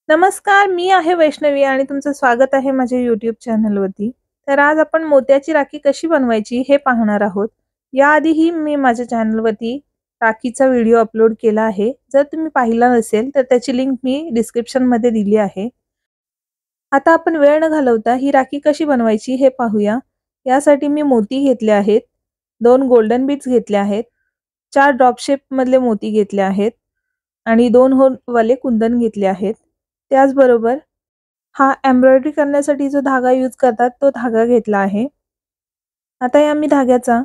नमस्कार, मी आहे वैष्णवी आणि तुमचं स्वागत आहे माझ्या YouTube चॅनलवरती. तर आज आपण मोत्याची राखी कशी बनवायची हे पाहणार आहोत. याआधीही मी माझ्या चॅनलवरती राखीचा व्हिडिओ अपलोड केला आहे. जर तुम्ही पाहिला नसेल तर त्याची लिंक मी डिस्क्रिप्शनमध्ये दिली आहे. आता आपण वेळ न घालवता ही राखी कशी बनवायची हे पाहूया. यासाठी मी मोती घेतले आहेत, 2 गोल्डन बीड्स घेतले आहेत, 4 ड्रॉप शेपमधले मोती घेतले आहेत आणि 2 होलवाले कुंदन घेतले आहेत. त्याचबरोबर हा एम्ब्रॉयडरी करण्यासाठी जो धागा यूज करतात तो धागा घेतला आहे. आता या मी धाग्याचा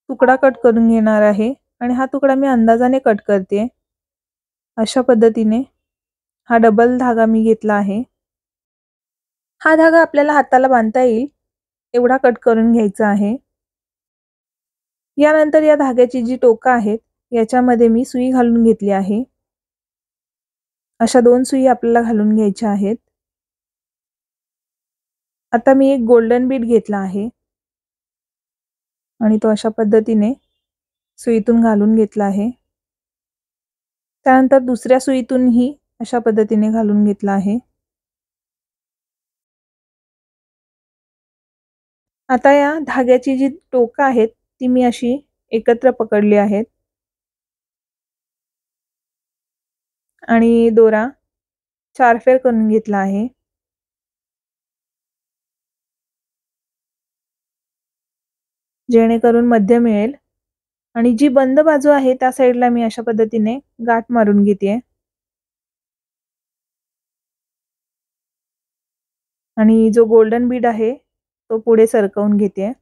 तुकडा कट करून घेणार आहे आणि हा तुकडा मी अंदाजाने कट करते. अशा पद्धतीने हा डबल धागा मी घेतला आहे. हा धागा आपल्याला हाताला बांधता येईल एवढा कट करून घ्यायचा आहे. यानंतर या धाग्याची जी टोकं आहेत याच्यामध्ये मी सुई घालून घेतली आहे. अशा 2 सुई आपल्याला घालून घ्यायच्या आहेत. आता मी एक गोल्डन बीड घेतला आहे आणि तो अशा पद्धतीने सुईतून घालून घेतला आहे. त्यानंतर दुसऱ्या सुईतूनही अशा पद्धतीने घालून घेतला आहे. आता या धाग्याची जी टोकं आहेत ती मी अशी एकत्र पकडली आहेत आणि दोरा 4 फेर करून घेतला आहे. जेणेकरून मध्य मिळेल आणि जी बंद बाजू आहे त्या साईडला मी अशा पद्धतीने गाठ मारून घेते आणि जो गोल्डन बीड आहे तो पुढे सरकवून घेते.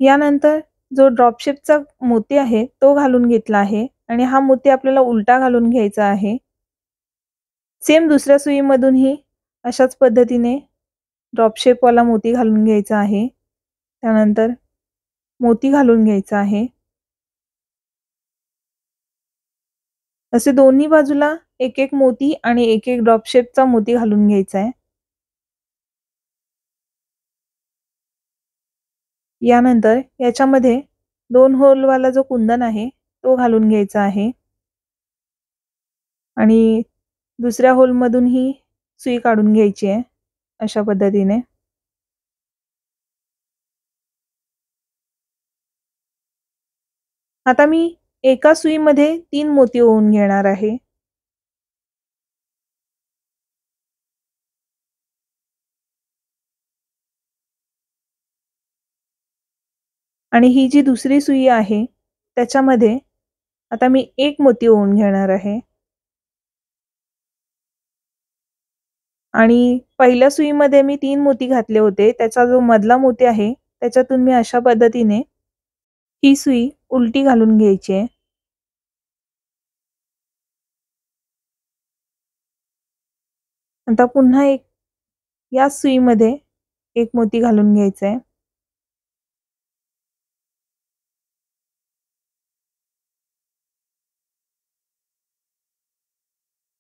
यानंतर जो ड्रॉप शेपचा मोती आहे तो घालून घेतला आहे आणि हा मोती आपल्याला उलटा घालून घ्यायचा आहे. सेम दुसऱ्या सुईमधूनही अशाच पद्धतीने ड्रॉप शेपवाला मोती घालून घ्यायचा आहे. त्यानंतर मोती घालून घ्यायचा आहे. असे दोन्ही बाजूला एक एक मोती आणि एक एक ड्रॉप शेपचा मोती घालून घ्यायचा आहे. यानंतर याच्यामध्ये 2 होलवाला जो कुंदन आहे तो घालून घ्यायचा आहे आणि दुसऱ्या होलमधूनही सुई काढून घ्यायची आहे अशा पद्धतीने. आता मी एका सुईमध्ये 3 मोती ओवून घेणार आहे. आणि ही जी दुसरी सुई आहे त्याच्यामध्ये आता मी 1 मोती ओवून घेणार आहे. आणि पहिल्या सुईमध्ये मी 3 मोती घातले होते. त्याचा जो मधला मोती आहे त्याच्यातून मी अशा पद्धतीने ही सुई उलटी घालून घ्यायची आहे. आता पुन्हा एक या सुईमध्ये 1 मोती घालून घ्यायचा आहे.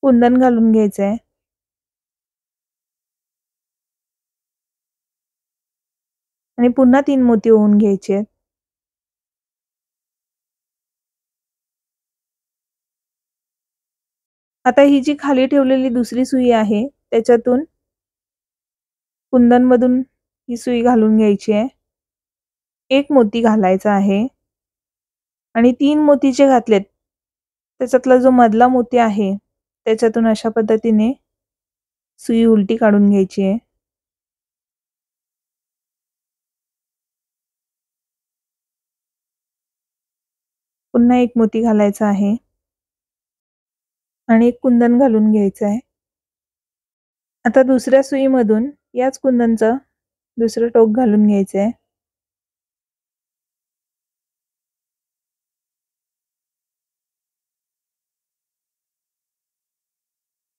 कुंदन घालून घ्यायचं आहे. आणि पुन्हा 3 मोती ओवून घ्यायचे आहेत. आता ही जी खाली ठेवलेली दुसरी सुई आहे त्याच्यातून कुंदनमधून ही सुई घालून घ्यायची आहे. 1 मोती घालायचा आहे आणि 3 मोती जे घातलेत त्याच्यातला जो मधला मोती आहे त्याच्यातून अशा पद्धतीने सुई उलटी काढून घ्यायची आहे. पुन्हा 1 मोती घालायचा आहे आणि एक कुंदन घालून घ्यायचं आहे. आता दुसऱ्या सुईमधून याच कुंदनचं दुसरं टोक घालून घ्यायचं आहे.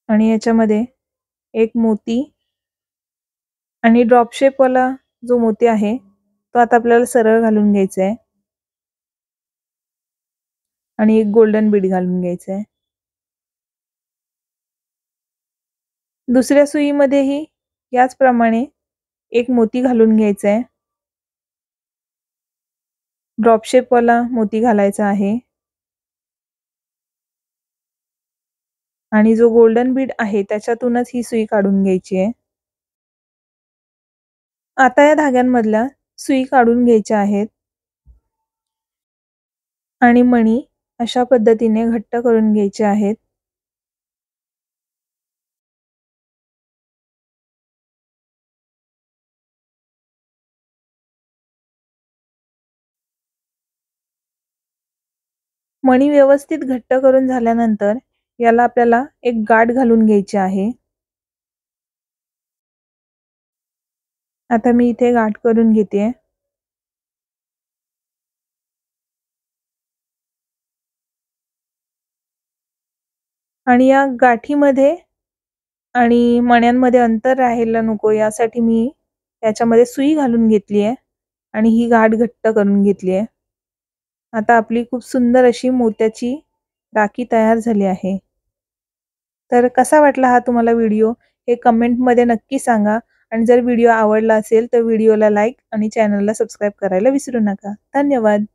आणि याच्यामध्ये 1 मोती आणि ड्रॉप शेपवाला जो मोती आहे तो आता आपल्याला सरळ घालून घ्यायचा आहे आणि एक गोल्डन बीड घालून घ्यायचं आहे. दुसऱ्या सुईमध्येही याचप्रमाणे 1 मोती घालून घ्यायचा आहे. ड्रॉप शेपवाला मोती घालायचा आहे. आणि जो गोल्डन बीड आहे त्याच्यातूनच ही सुई काढून घ्यायची आहे. आता या धाग्यांमधल्या सुई काढून घ्यायच्या आहेत आणि मणी अशा पद्धतीने घट्ट करून घ्यायचे आहेत. मणी व्यवस्थित घट्ट करून झाल्यानंतर याला आपल्याला एक गाठ घालून घ्यायची आहे. आता मी इथे गाठ करून घेते. आणि या गाठीमध्ये आणि मण्यांमध्ये अंतर राहायला नको यासाठी मी याच्यामध्ये सुई घालून घेतली आहे आणि ही गाठ घट्ट करून घेतली आहे. आता आपली खूप सुंदर अशी मोत्याची राखी तयार झाली आहे. तर कसा वाटला हा तुम्हाला व्हिडिओ हे कमेंटमध्ये नक्की सांगा आणि जर व्हिडिओ आवडला असेल तर व्हिडिओला लाईक आणि चॅनलला सबस्क्राईब करायला विसरू नका. धन्यवाद.